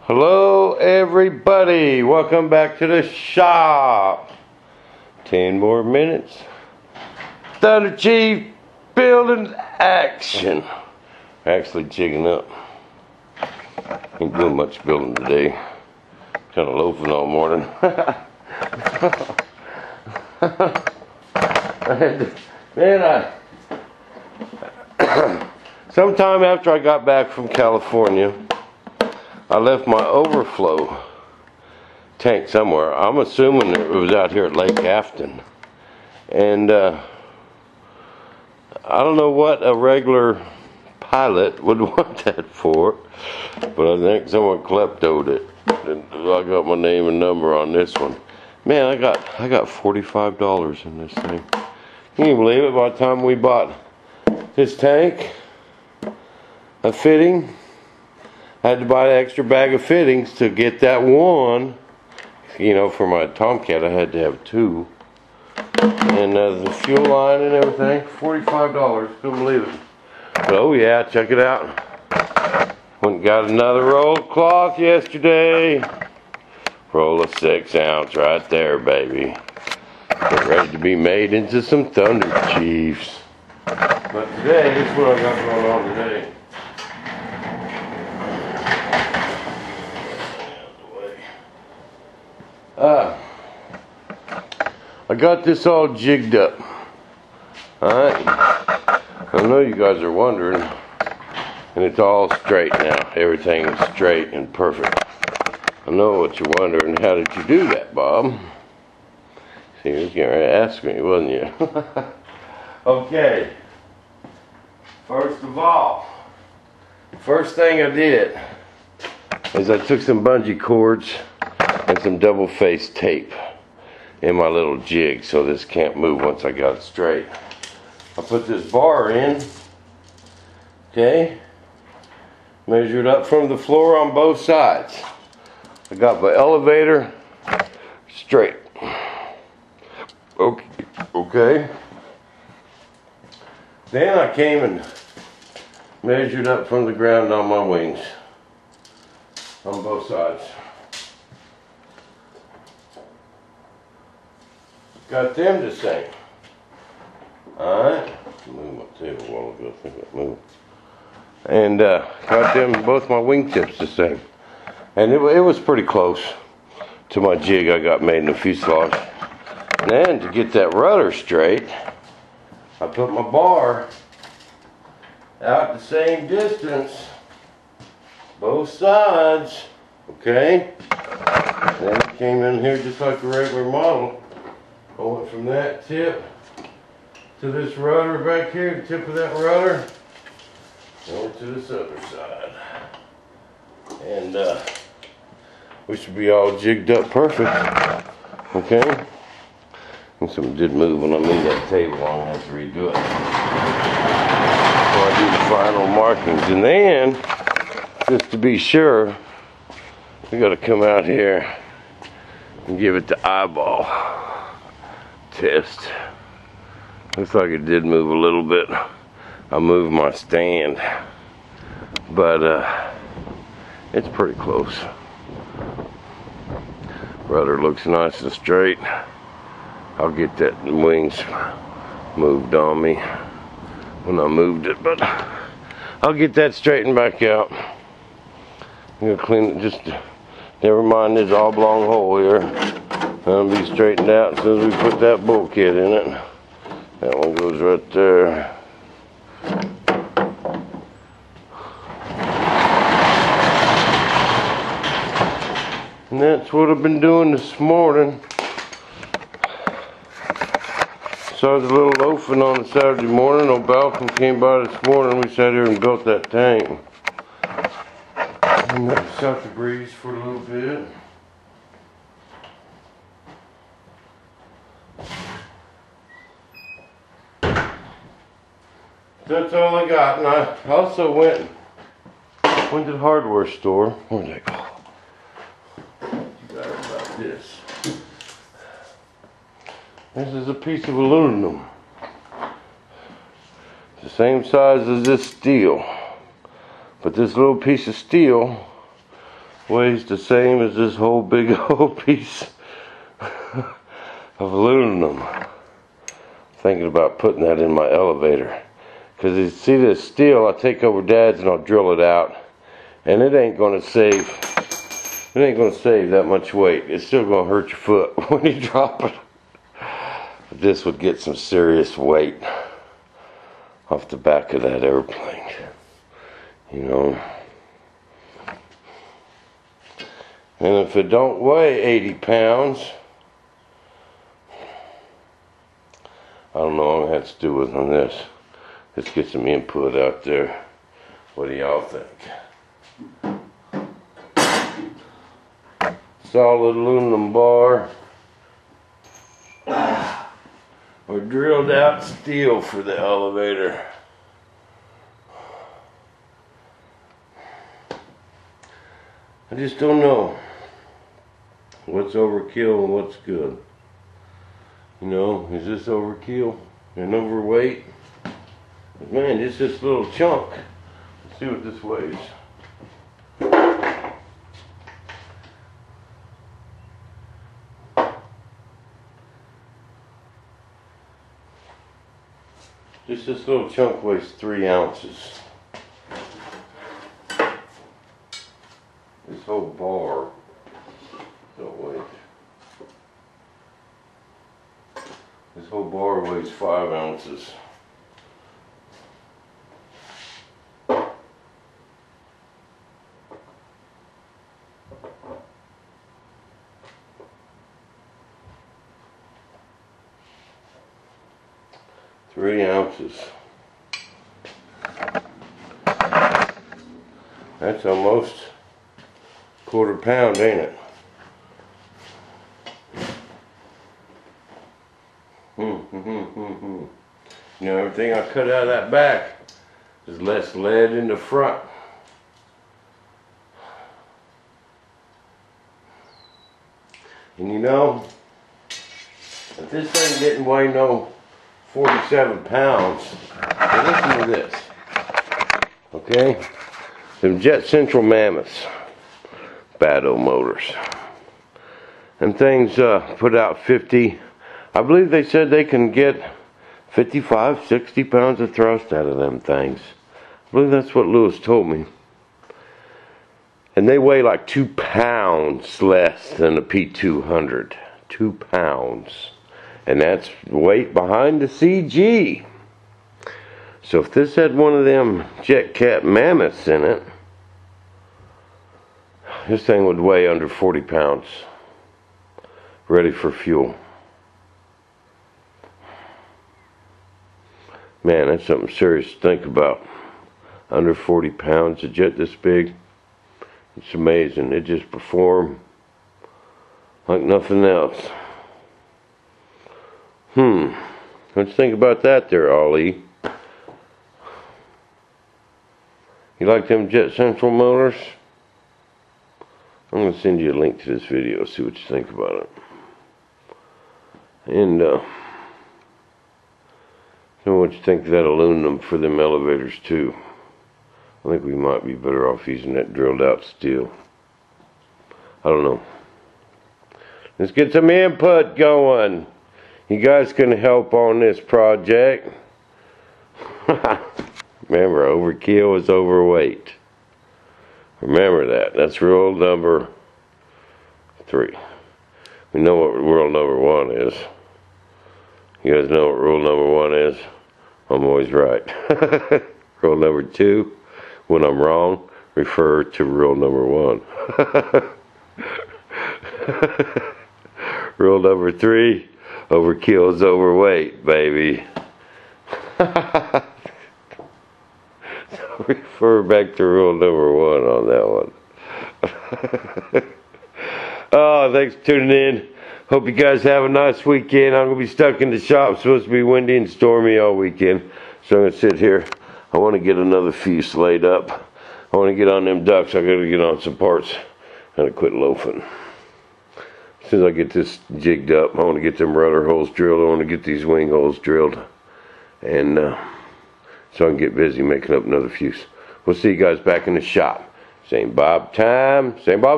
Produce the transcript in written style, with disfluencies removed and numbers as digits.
Hello everybody, welcome back to the shop. 10 more minutes. Thunderchief building action. Actually jigging up. Ain't doing much building today. Kind of loafing all morning. Sometime after I got back from California, I left my overflow tank somewhere. I'm assuming it was out here at Lake Afton. And I don't know what a regular pilot would want that for, but I think someone kleptoed it. And I got my name and number on this one. Man, I got $45 in this thing. Can you believe it? By the time we bought this tank, a fitting, I had to buy an extra bag of fittings to get that one. You know, for my Tomcat I had to have two. And the fuel line and everything, $45. Couldn't believe it. But oh yeah, check it out. Went and got another roll of cloth yesterday. Roll of 6 ounce right there, baby. Get ready to be made into some thunderchiefs. But today, this is what I got going on today. I got this all jigged up. Alright? I know you guys are wondering. And it's all straight now. Everything is straight and perfect. I know what you're wondering. How did you do that, Bob? See, you was getting ready to ask me, wasn't you? Okay. First of all, first thing I did is I took some bungee cords and some double-faced tape in my little jig so this can't move once I got it straight. I put this bar in, okay, measured up from the floor on both sides. I got my elevator straight. Okay. Then I came and measured up from the ground on my wings on both sides. Got them the same. Alright. Move my table a while ago. I think that moved. And got them both my wingtips the same. And it was pretty close to my jig I got made in the fuselage. And then to get that rudder straight, I put my bar out the same distance, both sides, okay? Then it came in here just like a regular model. I went from that tip to this rudder back here, the tip of that rudder, over to this other side. And we should be all jigged up perfect, okay? And something did move when I moved that table. I'm going to have to redo it before I do the final markings. And then, just to be sure, we got to come out here and give it the eyeball test. Looks like it did move a little bit. I moved my stand, but it's pretty close. Rudder looks nice and straight. I'll get that wings moved on me when I moved it, but I'll get that straightened back out. I'm gonna clean it, just never mind this oblong hole here. That'll be straightened out as soon as we put that bulkhead in it. That one goes right there. And that's what I've been doing this morning. Started a little loafing on a Saturday morning. Old Balcom came by this morning. We sat here and built that tank. And that shot the breeze for a little bit. That's all I got. And I also went to the hardware store. Where'd they go? Forgot about this. This is a piece of aluminum. It's the same size as this steel. But this little piece of steel weighs the same as this whole big old piece of aluminum. Thinking about putting that in my elevator. Because you see this steel, I take over Dad's and I'll drill it out. And it ain't gonna save that much weight. It's still gonna hurt your foot when you drop it. But this would get some serious weight off the back of that airplane. You know. And if it don't weigh 80 pounds, I don't know what I'm gonna have to do with on this. Let's get some input out there. What do y'all think? Solid aluminum bar or drilled out steel for the elevator. I just don't know what's overkill and what's good. You know, is this overkill and overweight? Man, just this little chunk. Let's see what this weighs. Just this little chunk weighs 3 ounces. This whole bar don't weigh. This whole bar weighs 5 ounces. Three ounces. That's almost quarter pound, ain't it? You know, everything I cut out of that back is less lead in the front. And you know, if this thing didn't weigh no 47 pounds, now listen to this, okay? Them Jet Central Mammoths, Battle motors. And things put out 50, I believe they said they can get 55, 60 pounds of thrust out of them things. I believe that's what Lewis told me. And they weigh like 2 pounds less than a P200. 2 pounds. And that's weight behind the CG. So if this had one of them Jet Cat Mammoths in it, this thing would weigh under 40 pounds. Ready for fuel. Man, that's something serious to think about. Under 40 pounds, a jet this big. It's amazing. It just performed like nothing else. Let's think about that there, Ollie. You like them Jet Central motors? I'm going to send you a link to this video, see what you think about it. And, know what you think of that aluminum for them elevators, too. I think we might be better off using that drilled out steel. I don't know. Let's get some input going. You guys can help on this project. Remember, overkill is overweight. Remember that. That's rule number 3. We know what rule number 1 is. You guys know what rule number 1 is? I'm always right. Rule number 2, when I'm wrong, refer to rule number 1. Rule number 3, overkill is overweight, baby. Refer back to rule number 1 on that one. Oh, thanks for tuning in. Hope you guys have a nice weekend. I'm going to be stuck in the shop. It's supposed to be windy and stormy all weekend. So I'm going to sit here. I want to get another fuse laid up. I want to get on them ducks. I got to get on some parts and quit loafing. As soon as I get this jigged up, I want to get them rudder holes drilled. I want to get these wing holes drilled. And so I can get busy making up another fuse. We'll see you guys back in the shop. Same Bob time, same Bob.